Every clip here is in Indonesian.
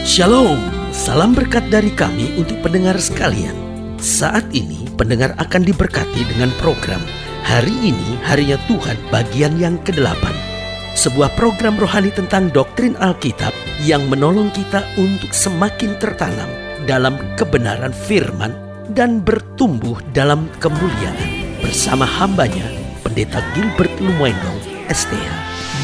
Shalom, salam berkat dari kami untuk pendengar sekalian. Saat ini pendengar akan diberkati dengan program Hari Ini Harinya Tuhan bagian yang ke-8. Sebuah program rohani tentang doktrin Alkitab yang menolong kita untuk semakin tertanam dalam kebenaran firman dan bertumbuh dalam kemuliaan. Bersama hambanya, Pendeta Gilbert Lumwendong, STH.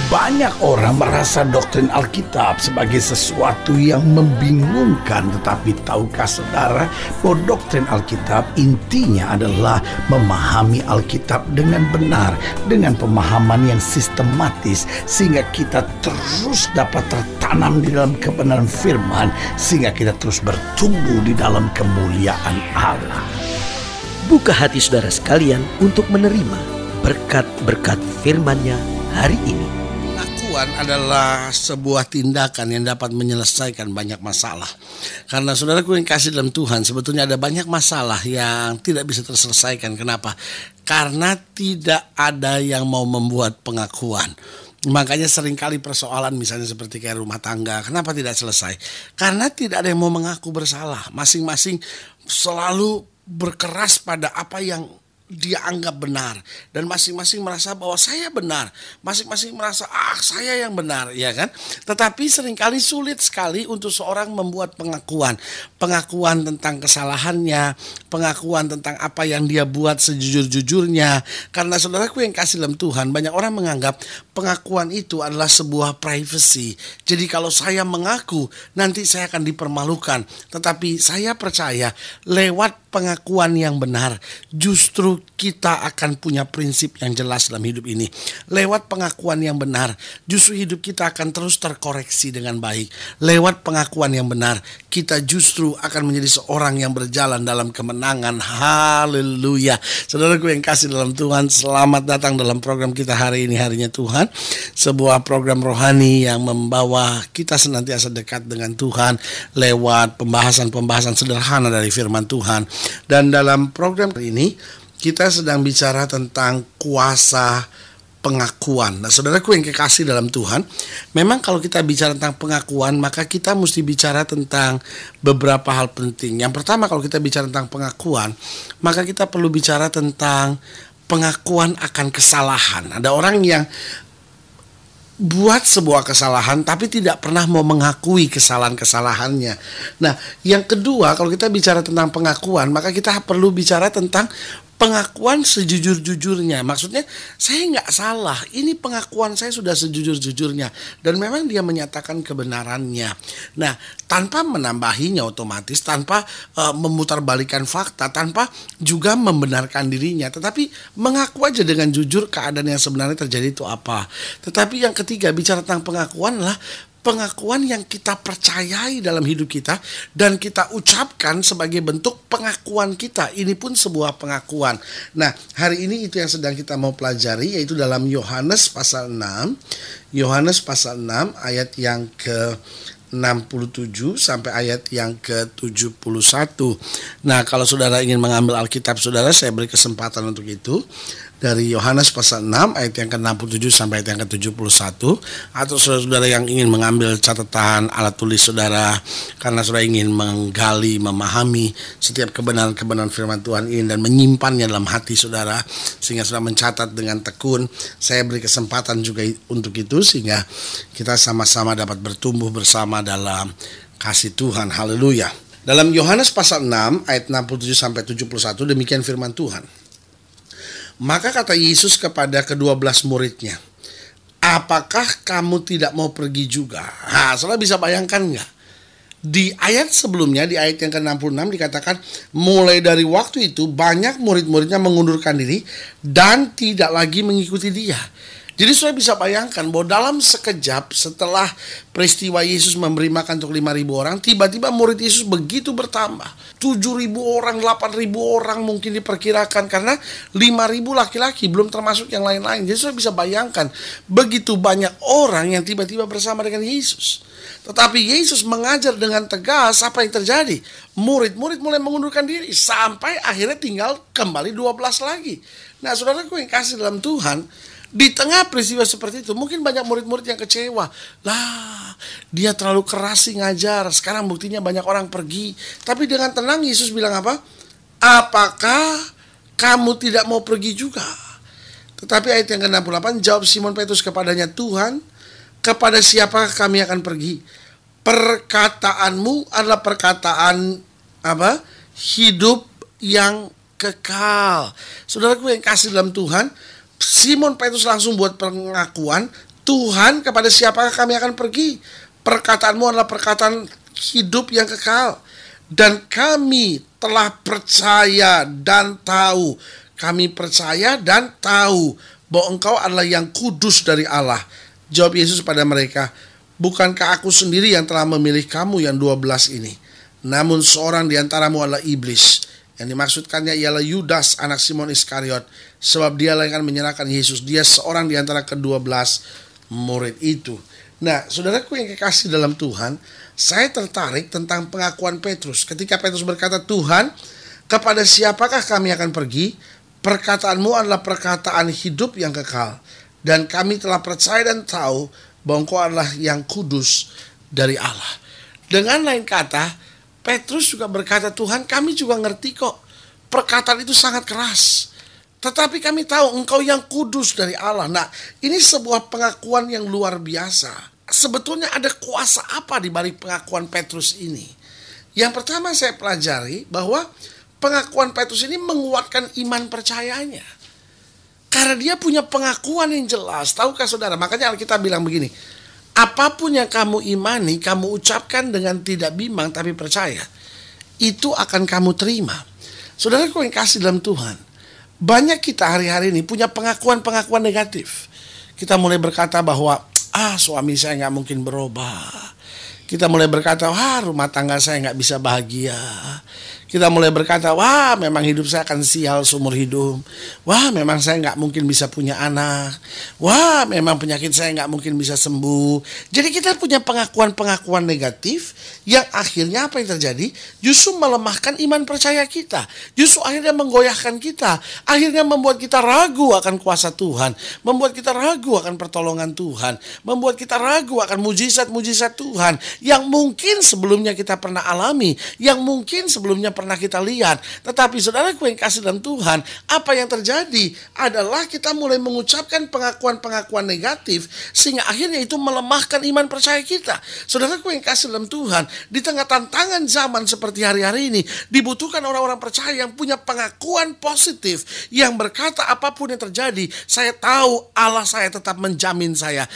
Banyak orang merasa doktrin Alkitab sebagai sesuatu yang membingungkan. Tetapi tahukah saudara bahwa doktrin Alkitab intinya adalah memahami Alkitab dengan benar, dengan pemahaman yang sistematis, sehingga kita terus dapat tertanam di dalam kebenaran firman, sehingga kita terus bertumbuh di dalam kemuliaan Allah. Buka hati saudara sekalian untuk menerima berkat-berkat firman-Nya hari ini. Pengakuan adalah sebuah tindakan yang dapat menyelesaikan banyak masalah. Karena saudaraku yang kasih dalam Tuhan, sebetulnya ada banyak masalah yang tidak bisa terselesaikan. Kenapa? Karena tidak ada yang mau membuat pengakuan. Makanya seringkali persoalan misalnya seperti kayak rumah tangga, kenapa tidak selesai? Karena tidak ada yang mau mengaku bersalah. Masing-masing selalu berkeras pada apa yang dia anggap benar, dan masing-masing merasa bahwa saya benar, masing-masing merasa saya yang benar, ya kan? Tetapi seringkali sulit sekali untuk seorang membuat pengakuan tentang kesalahannya, pengakuan tentang apa yang dia buat sejujur-jujurnya. Karena saudaraku yang kasih dalam Tuhan, banyak orang menganggap pengakuan itu adalah sebuah privacy. Jadi kalau saya mengaku, nanti saya akan dipermalukan. Tetapi saya percaya lewat pengakuan yang benar, justru kita akan punya prinsip yang jelas dalam hidup ini. Lewat pengakuan yang benar, justru hidup kita akan terus terkoreksi dengan baik. Lewat pengakuan yang benar, kita justru akan menjadi seorang yang berjalan dalam kemenangan. Haleluya. Saudaraku yang kasih dalam Tuhan, selamat datang dalam program kita hari ini, Harinya Tuhan. Sebuah program rohani yang membawa kita senantiasa dekat dengan Tuhan lewat pembahasan-pembahasan sederhana dari firman Tuhan. Dan dalam program ini kita sedang bicara tentang kuasa pengakuan. Nah, saudaraku yang kekasih dalam Tuhan, memang kalau kita bicara tentang pengakuan, maka kita mesti bicara tentang beberapa hal penting. Yang pertama, kalau kita bicara tentang pengakuan, maka kita perlu bicara tentang pengakuan akan kesalahan. Ada orang yang buat sebuah kesalahan tapi tidak pernah mau mengakui kesalahan-kesalahannya. Nah, yang kedua, kalau kita bicara tentang pengakuan, maka kita perlu bicara tentang pengakuan sejujur-jujurnya. Maksudnya, saya nggak salah, ini pengakuan saya sudah sejujur-jujurnya, dan memang dia menyatakan kebenarannya. Nah, tanpa menambahinya otomatis, tanpa memutarbalikan fakta, tanpa juga membenarkan dirinya, tetapi mengaku aja dengan jujur keadaan yang sebenarnya terjadi itu apa. Tetapi yang ketiga, bicara tentang pengakuan adalah pengakuan yang kita percayai dalam hidup kita dan kita ucapkan sebagai bentuk pengakuan kita. Ini pun sebuah pengakuan. Nah, hari ini itu yang sedang kita mau pelajari, yaitu dalam Yohanes pasal 6. Yohanes pasal 6 ayat yang ke-67 sampai ayat yang ke-71. Nah, kalau saudara ingin mengambil Alkitab saudara, saya beri kesempatan untuk itu. Dari Yohanes pasal 6 ayat yang ke-67 sampai ayat yang ke-71. Atau saudara-saudara yang ingin mengambil catatan alat tulis saudara, karena saudara ingin menggali, memahami setiap kebenaran-kebenaran firman Tuhan ini dan menyimpannya dalam hati saudara, sehingga saudara mencatat dengan tekun. Saya beri kesempatan juga untuk itu, sehingga kita sama-sama dapat bertumbuh bersama dalam kasih Tuhan. Haleluya. Dalam Yohanes pasal 6 ayat 67 sampai 71, demikian firman Tuhan. Maka kata Yesus kepada ke-12 muridnya, apakah kamu tidak mau pergi juga? Saudara bisa bayangkan nggak? Di ayat sebelumnya, di ayat yang ke-66 dikatakan, mulai dari waktu itu banyak murid-muridnya mengundurkan diri dan tidak lagi mengikuti dia. Jadi saudara bisa bayangkan bahwa dalam sekejap setelah peristiwa Yesus memberi makan untuk 5.000 orang, tiba-tiba murid Yesus begitu bertambah. 7.000 orang, 8.000 orang mungkin diperkirakan, karena 5.000 laki-laki, belum termasuk yang lain-lain. Jadi saudara bisa bayangkan begitu banyak orang yang tiba-tiba bersama dengan Yesus. Tetapi Yesus mengajar dengan tegas. Apa yang terjadi? Murid-murid mulai mengundurkan diri sampai akhirnya tinggal kembali 12 lagi. Nah, saudaraku yang kasih dalam Tuhan, Di tengah peristiwa seperti itu, mungkin banyak murid-murid yang kecewa. Lah, dia terlalu keras sih ngajar. Sekarang buktinya banyak orang pergi. Tapi dengan tenang Yesus bilang apa? Apakah kamu tidak mau pergi juga? Tetapi ayat yang ke-68, jawab Simon Petrus kepadanya, Tuhan, kepada siapakah kami akan pergi? Perkataanmu adalah perkataan apa? Hidup yang kekal. Saudaraku yang kasih dalam Tuhan, Simon Petrus langsung buat pengakuan, Tuhan, kepada siapakah kami akan pergi? Perkataanmu adalah perkataan hidup yang kekal. Dan kami telah percaya dan tahu. Kami percaya dan tahu bahwa engkau adalah yang kudus dari Allah. Jawab Yesus pada mereka, bukankah aku sendiri yang telah memilih kamu yang 12 ini? Namun seorang di antaramu adalah iblis. Yang dimaksudkannya ialah Yudas anak Simon Iskariot. Sebab dia yang akan menyerahkan Yesus. Dia seorang di antara ke-12 murid itu. Nah, saudaraku yang kekasih dalam Tuhan, saya tertarik tentang pengakuan Petrus. Ketika Petrus berkata, Tuhan, kepada siapakah kami akan pergi? Perkataanmu adalah perkataan hidup yang kekal. Dan kami telah percaya dan tahu bahwa engkau adalah yang kudus dari Allah. Dengan lain kata, Petrus juga berkata, Tuhan, kami juga ngerti kok. Perkataan itu sangat keras. Tetapi kami tahu engkau yang kudus dari Allah. Nah, ini sebuah pengakuan yang luar biasa. Sebetulnya ada kuasa apa di balik pengakuan Petrus ini? Yang pertama saya pelajari bahwa pengakuan Petrus ini menguatkan iman percayanya. Karena dia punya pengakuan yang jelas. Tahukah saudara? Makanya Alkitab bilang begini, apapun yang kamu imani, kamu ucapkan dengan tidak bimbang tapi percaya, itu akan kamu terima. Saudaraku yang kasih dalam Tuhan, banyak kita hari-hari ini punya pengakuan-pengakuan negatif. Kita mulai berkata bahwa, suami saya nggak mungkin berubah. Kita mulai berkata, rumah tangga saya nggak bisa bahagia. Kita mulai berkata, memang hidup saya akan sial seumur hidup. Memang saya nggak mungkin bisa punya anak. Memang penyakit saya nggak mungkin bisa sembuh. Jadi kita punya pengakuan-pengakuan negatif yang akhirnya apa yang terjadi? Justru melemahkan iman percaya kita. Justru akhirnya menggoyahkan kita. Akhirnya membuat kita ragu akan kuasa Tuhan. Membuat kita ragu akan pertolongan Tuhan. Membuat kita ragu akan mujizat-mujizat Tuhan. Yang mungkin sebelumnya kita pernah alami. Yang mungkin sebelumnya pernah kita lihat. Tetapi saudaraku yang kasih dalam Tuhan, apa yang terjadi adalah kita mulai mengucapkan pengakuan-pengakuan negatif sehingga akhirnya itu melemahkan iman percaya kita. Saudaraku yang kasih dalam Tuhan, di tengah tantangan zaman seperti hari-hari ini dibutuhkan orang-orang percaya yang punya pengakuan positif, yang berkata apapun yang terjadi, saya tahu Allah saya tetap menjamin saya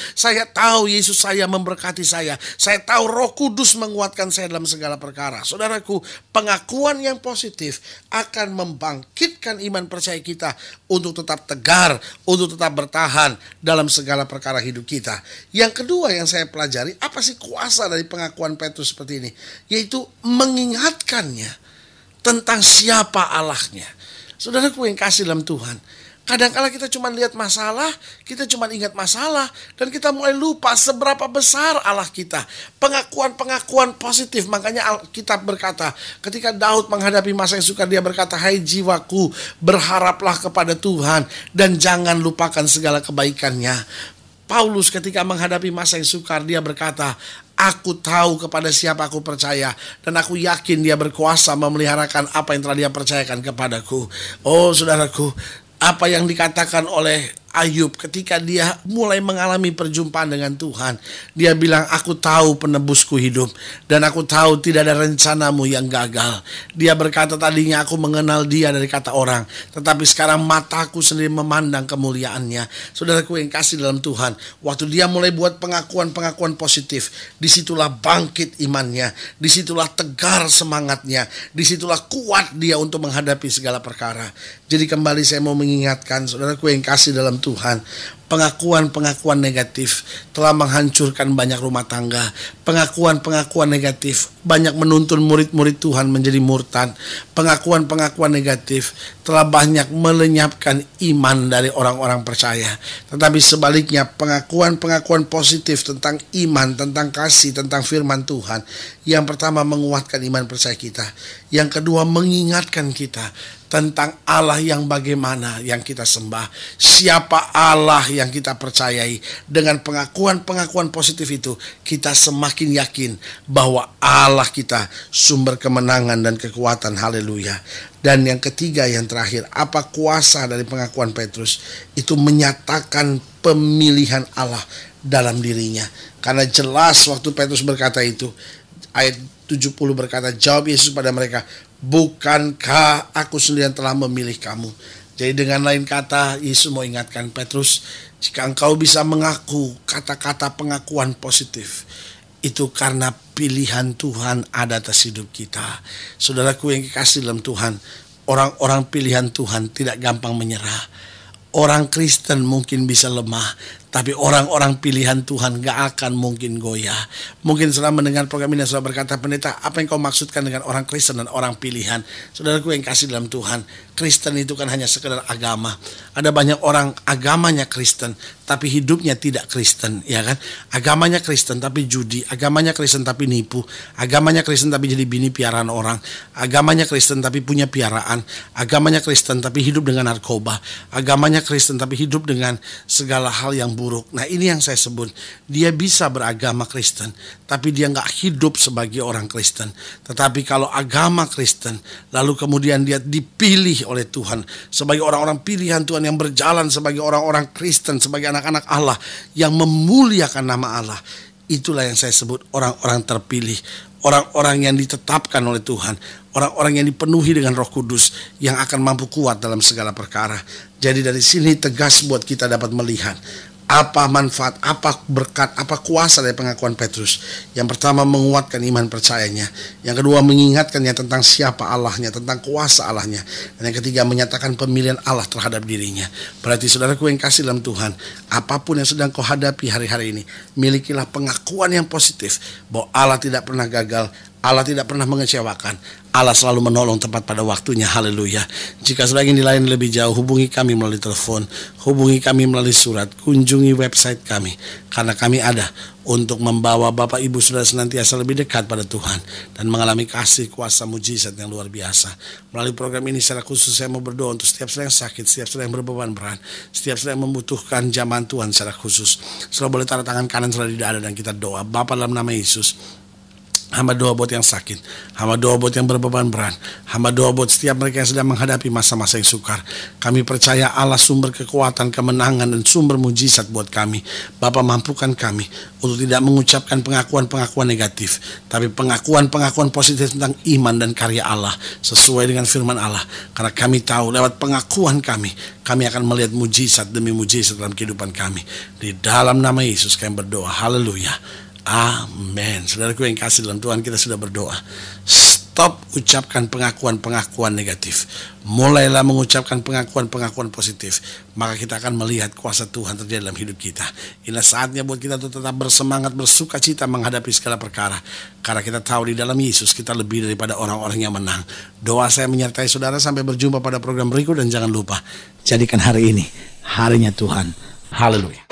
tahu Yesus saya memberkati saya tahu Roh Kudus menguatkan saya dalam segala perkara. Saudaraku, pengakuan yang positif akan membangkitkan iman percaya kita untuk tetap tegar, untuk tetap bertahan dalam segala perkara hidup kita. Yang kedua yang saya pelajari, apa sih kuasa dari pengakuan Petrus seperti ini? Yaitu mengingatkannya tentang siapa Allahnya. Saudaraku yang kasih dalam Tuhan, kadang-kala kita cuma lihat masalah, kita cuma ingat masalah, dan kita mulai lupa seberapa besar Allah kita. Pengakuan-pengakuan positif, makanya Alkitab berkata, ketika Daud menghadapi masa yang sukar, dia berkata, hai jiwaku, berharaplah kepada Tuhan, dan jangan lupakan segala kebaikannya. Paulus ketika menghadapi masa yang sukar, dia berkata, aku tahu kepada siapa aku percaya, dan aku yakin dia berkuasa memeliharakan apa yang telah dia percayakan kepadaku. Oh saudaraku, apa yang dikatakan oleh Ayub ketika dia mulai mengalami perjumpaan dengan Tuhan. Dia bilang, aku tahu penebusku hidup dan aku tahu tidak ada rencanamu yang gagal. Dia berkata, tadinya aku mengenal dia dari kata orang, tetapi sekarang mataku sendiri memandang kemuliaannya. Saudaraku yang kasih dalam Tuhan, waktu dia mulai buat pengakuan-pengakuan positif, disitulah bangkit imannya, disitulah tegar semangatnya, disitulah kuat dia untuk menghadapi segala perkara. Jadi kembali saya mau mengingatkan saudaraku yang kasih dalam Tuhan, pengakuan-pengakuan negatif telah menghancurkan banyak rumah tangga. Pengakuan-pengakuan negatif banyak menuntun murid-murid Tuhan menjadi murtad. Pengakuan-pengakuan negatif telah banyak melenyapkan iman dari orang-orang percaya. Tetapi sebaliknya, pengakuan-pengakuan positif tentang iman, tentang kasih, tentang firman Tuhan, yang pertama menguatkan iman percaya kita. Yang kedua mengingatkan kita tentang Allah yang bagaimana yang kita sembah. Siapa Allah yang kita percayai, dengan pengakuan-pengakuan positif itu, kita semakin yakin bahwa Allah kita sumber kemenangan dan kekuatan. Haleluya. Dan yang ketiga, yang terakhir, apa kuasa dari pengakuan Petrus? Itu menyatakan pemilihan Allah dalam dirinya. Karena jelas waktu Petrus berkata itu, ayat 70 berkata, jawab Yesus pada mereka, bukankah aku sendiri yang telah memilih kamu? Jadi dengan lain kata, Yesus mau ingatkan Petrus, jika engkau bisa mengaku kata-kata pengakuan positif, itu karena pilihan Tuhan ada atas hidup kita. Saudaraku yang kekasih dalam Tuhan, orang-orang pilihan Tuhan tidak gampang menyerah. Orang Kristen mungkin bisa lemah, tapi orang-orang pilihan Tuhan gak akan mungkin goyah. Mungkin setelah mendengar program ini, saudara berkata, pendeta, apa yang kau maksudkan dengan orang Kristen dan orang pilihan? Saudaraku yang kasih dalam Tuhan, Kristen itu kan hanya sekedar agama. Ada banyak orang agamanya Kristen, tapi hidupnya tidak Kristen, ya kan? Agamanya Kristen tapi judi, agamanya Kristen tapi nipu, agamanya Kristen tapi jadi bini piaraan orang, agamanya Kristen tapi punya piaraan, agamanya Kristen tapi hidup dengan narkoba, agamanya Kristen tapi hidup dengan segala hal yang buruk. Nah, ini yang saya sebut, dia bisa beragama Kristen, tapi dia nggak hidup sebagai orang Kristen. Tetapi kalau agama Kristen, lalu kemudian dia dipilih oleh Tuhan sebagai orang-orang pilihan Tuhan yang berjalan sebagai orang-orang Kristen, sebagai anak-anak Allah yang memuliakan nama Allah, itulah yang saya sebut orang-orang terpilih, orang-orang yang ditetapkan oleh Tuhan, orang-orang yang dipenuhi dengan Roh Kudus, yang akan mampu kuat dalam segala perkara. Jadi dari sini tegas buat kita dapat melihat apa manfaat, apa berkat, apa kuasa dari pengakuan Petrus. Yang pertama, menguatkan iman percayanya. Yang kedua, mengingatkannya tentang siapa Allahnya, tentang kuasa Allahnya. Dan yang ketiga, menyatakan pemilihan Allah terhadap dirinya. Berarti saudaraku yang kasih dalam Tuhan, apapun yang sedang kau hadapi hari-hari ini, milikilah pengakuan yang positif bahwa Allah tidak pernah gagal, Allah tidak pernah mengecewakan, Allah selalu menolong tepat pada waktunya. Haleluya. Jika saudara ingin dilayani lebih jauh, hubungi kami melalui telepon, hubungi kami melalui surat, kunjungi website kami, karena kami ada untuk membawa Bapak Ibu Saudara senantiasa lebih dekat pada Tuhan dan mengalami kasih kuasa mujizat yang luar biasa. Melalui program ini secara khusus saya mau berdoa untuk setiap saudara yang sakit, setiap saudara yang berbeban berat, setiap saudara yang membutuhkan jamahan Tuhan secara khusus. Saudara boleh taruh tangan kanan saudara di dada dan kita doa. Bapa, dalam nama Yesus, hamba doa buat yang sakit, hamba doa buat yang berbeban berat, hamba doa buat setiap mereka yang sedang menghadapi masa-masa yang sukar. Kami percaya Allah sumber kekuatan, kemenangan, dan sumber mujizat buat kami. Bapa, mampukan kami untuk tidak mengucapkan pengakuan-pengakuan negatif, tapi pengakuan-pengakuan positif tentang iman dan karya Allah sesuai dengan firman Allah. Karena kami tahu lewat pengakuan kami akan melihat mujizat demi mujizat dalam kehidupan kami. Di dalam nama Yesus kami berdoa. Haleluya. Amin. Saudaraku yang kasih dalam Tuhan, kita sudah berdoa. Stop ucapkan pengakuan-pengakuan negatif. Mulailah mengucapkan pengakuan-pengakuan positif. Maka kita akan melihat kuasa Tuhan terjadi dalam hidup kita. Inilah saatnya buat kita untuk tetap bersemangat, bersuka cita menghadapi segala perkara. Karena kita tahu di dalam Yesus kita lebih daripada orang-orang yang menang. Doa saya menyertai saudara sampai berjumpa pada program berikut. Dan jangan lupa, jadikan hari ini harinya Tuhan. Haleluya.